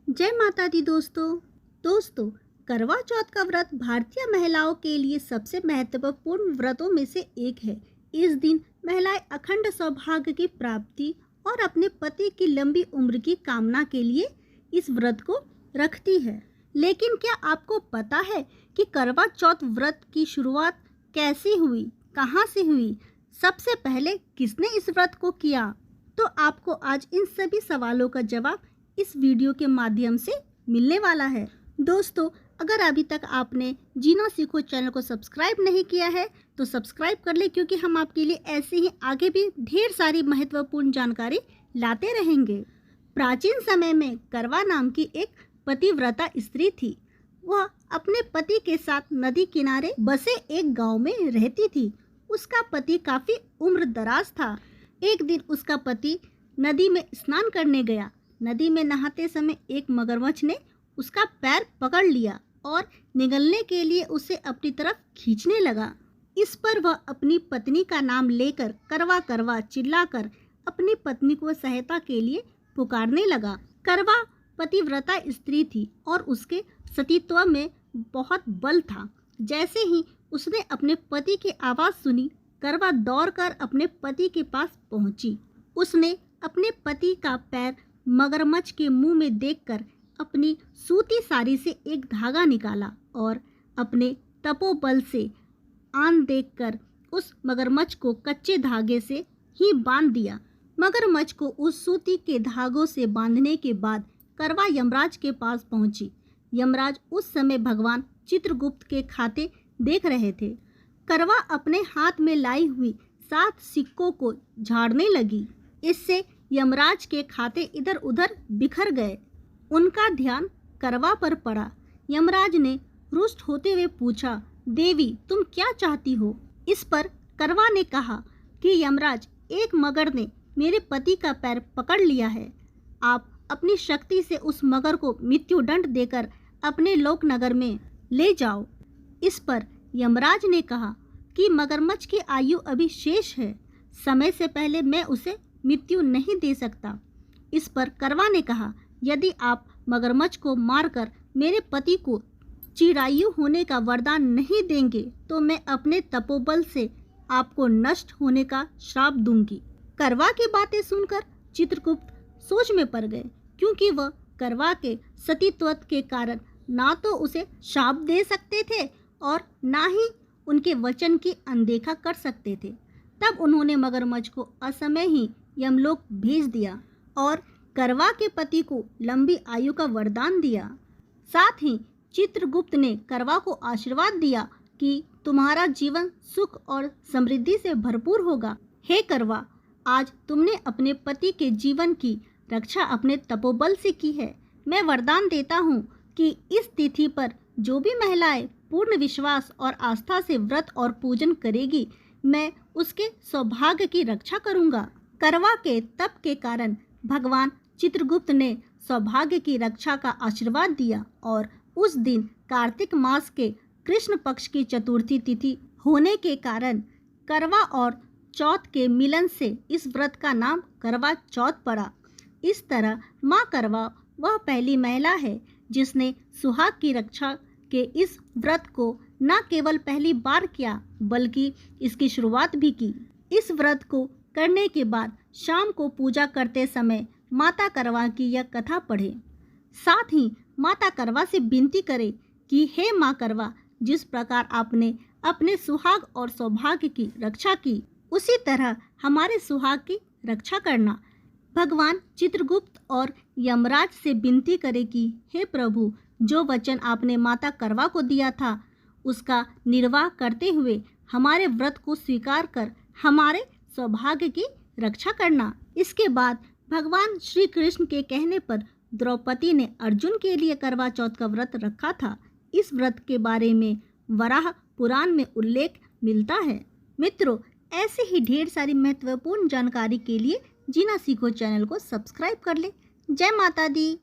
जय माता दी दोस्तों, करवा चौथ का व्रत भारतीय महिलाओं के लिए सबसे महत्वपूर्ण व्रतों में से एक है। इस दिन महिलाएं अखंड सौभाग्य की प्राप्ति और अपने पति की लंबी उम्र की कामना के लिए इस व्रत को रखती है। लेकिन क्या आपको पता है कि करवा चौथ व्रत की शुरुआत कैसे हुई, कहाँ से हुई, सबसे पहले किसने इस व्रत को किया? तो आपको आज इन सभी सवालों का जवाब इस वीडियो के माध्यम से मिलने वाला है। दोस्तों, अगर अभी तक आपने जीना सीखो चैनल को सब्सक्राइब नहीं किया है तो सब्सक्राइब कर ले, क्योंकि हम आपके लिए ऐसे ही आगे भी ढेर सारी महत्वपूर्ण जानकारी लाते रहेंगे। प्राचीन समय में करवा नाम की एक पतिव्रता स्त्री थी। वह अपने पति के साथ नदी किनारे बसे एक गांव में रहती थी। उसका पति काफी उम्र दराज था। एक दिन उसका पति नदी में स्नान करने गया। नदी में नहाते समय एक मगरमच्छ ने उसका पैर पकड़ लिया और निगलने के लिए उसे अपनी तरफ खींचने लगा। इस पर वह अपनी पत्नी का नाम लेकर करवा करवा चिल्लाकर अपनी पत्नी को सहायता के लिए पुकारने लगा। करवा पतिव्रता स्त्री थी और उसके सतीत्व में बहुत बल था। जैसे ही उसने अपने पति की आवाज़ सुनी, करवा दौड़कर अपने पति के पास पहुंची। उसने अपने पति का पैर मगरमच्छ के मुंह में देखकर अपनी सूती साड़ी से एक धागा निकाला और अपने तपोबल से आन देखकर उस मगरमच्छ को कच्चे धागे से ही बांध दिया। मगरमच्छ को उस सूती के धागों से बांधने के बाद करवा यमराज के पास पहुंची। यमराज उस समय भगवान चित्रगुप्त के खाते देख रहे थे। करवा अपने हाथ में लाई हुई 7 सिक्कों को झाड़ने लगी। इससे यमराज के खाते इधर उधर बिखर गए। उनका ध्यान करवा पर पड़ा। यमराज ने रुष्ट होते हुए पूछा, देवी तुम क्या चाहती हो? इस पर करवा ने कहा कि यमराज, एक मगर ने मेरे पति का पैर पकड़ लिया है। आप अपनी शक्ति से उस मगर को मृत्युदंड देकर अपने लोकनगर में ले जाओ। इस पर यमराज ने कहा कि मगरमच्छ की आयु अभी शेष है, समय से पहले मैं उसे मृत्यु नहीं दे सकता। इस पर करवा ने कहा, यदि आप मगरमच्छ को मारकर मेरे पति को चिरायु होने का वरदान नहीं देंगे तो मैं अपने तपोबल से आपको नष्ट होने का श्राप दूंगी। करवा की बातें सुनकर चित्रगुप्त सोच में पड़ गए, क्योंकि वह करवा के सतीत्व के कारण ना तो उसे श्राप दे सकते थे और ना ही उनके वचन की अनदेखा कर सकते थे। तब उन्होंने मगरमच्छ को असमय ही यमलोक भेज दिया और करवा के पति को लंबी आयु का वरदान दिया। साथ ही चित्रगुप्त ने करवा को आशीर्वाद दिया कि तुम्हारा जीवन सुख और समृद्धि से भरपूर होगा। हे करवा, आज तुमने अपने पति के जीवन की रक्षा अपने तपोबल से की है। मैं वरदान देता हूँ कि इस तिथि पर जो भी महिलाएं पूर्ण विश्वास और आस्था से व्रत और पूजन करेगी, मैं उसके सौभाग्य की रक्षा करूँगा। करवा के तप के कारण भगवान चित्रगुप्त ने सौभाग्य की रक्षा का आशीर्वाद दिया और उस दिन कार्तिक मास के कृष्ण पक्ष की चतुर्थी तिथि होने के कारण करवा और चौथ के मिलन से इस व्रत का नाम करवा चौथ पड़ा। इस तरह माँ करवा वह पहली महिला है जिसने सुहाग की रक्षा के इस व्रत को न केवल पहली बार किया बल्कि इसकी शुरुआत भी की। इस व्रत को करने के बाद शाम को पूजा करते समय माता करवा की यह कथा पढ़े। साथ ही माता करवा से विनती करें कि हे माँ करवा, जिस प्रकार आपने अपने सुहाग और सौभाग्य की रक्षा की, उसी तरह हमारे सुहाग की रक्षा करना। भगवान चित्रगुप्त और यमराज से विनती करे कि हे प्रभु, जो वचन आपने माता करवा को दिया था उसका निर्वाह करते हुए हमारे व्रत को स्वीकार कर हमारे सौभाग्य की रक्षा करना। इसके बाद भगवान श्री कृष्ण के कहने पर द्रौपदी ने अर्जुन के लिए करवा चौथ का व्रत रखा था। इस व्रत के बारे में वराह पुराण में उल्लेख मिलता है। मित्रों, ऐसे ही ढेर सारी महत्वपूर्ण जानकारी के लिए जीना सीखो चैनल को सब्सक्राइब कर ले। जय माता दी।